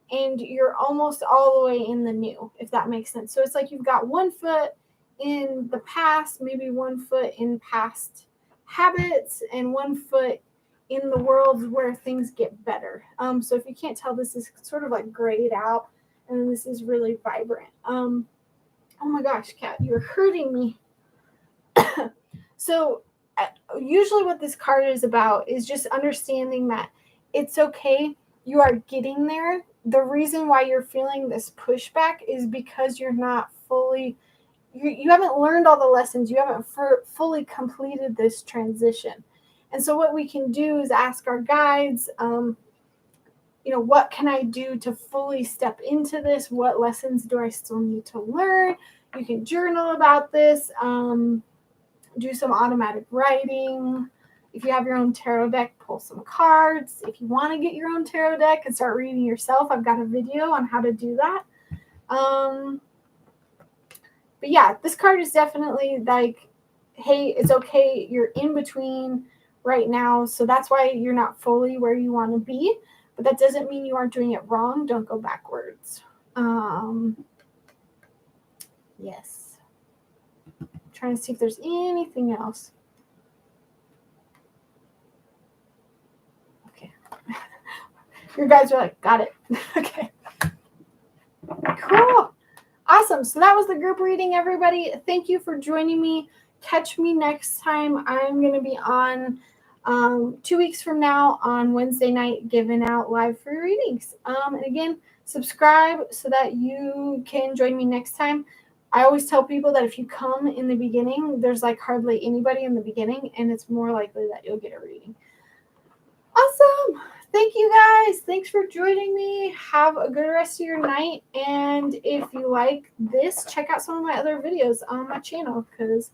[SPEAKER 1] and you're almost all the way in the new, if that makes sense. So it's like you've got one foot in the past, maybe one foot in past habits, and one foot in the world where things get better. So if you can't tell, this is sort of like grayed out, and then this is really vibrant. Oh my gosh, Kat, you're hurting me. So usually what this card is about is just understanding that it's okay. You are getting there. The reason why you're feeling this pushback is because you're not fully, you haven't learned all the lessons. You haven't fully completed this transition. And so what we can do is ask our guides, what can I do to fully step into this? What lessons do I still need to learn? You can journal about this, do some automatic writing. If you have your own tarot deck, pull some cards. If you want to get your own tarot deck and start reading yourself, I've got a video on how to do that. But yeah, this card is definitely like, hey, it's okay. You're in between right now. So that's why you're not fully where you want to be. But that doesn't mean you aren't doing it wrong. Don't go backwards. Yes. I'm trying to see if there's anything else. Okay. Your guys are like, got it. Okay. Cool. Awesome. So that was the group reading, everybody. Thank you for joining me. Catch me next time. I'm going to be on 2 weeks from now on Wednesday night giving out live free readings. And again, subscribe so that you can join me next time. I always tell people that if you come in the beginning, there's like hardly anybody in the beginning, and it's more likely that you'll get a reading. Awesome. Thank you guys. Thanks for joining me. Have a good rest of your night. And if you like this, check out some of my other videos on my channel, because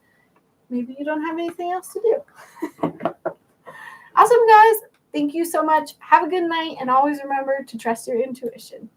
[SPEAKER 1] maybe you don't have anything else to do. Awesome, guys. Thank you so much. Have a good night. And always remember to trust your intuition.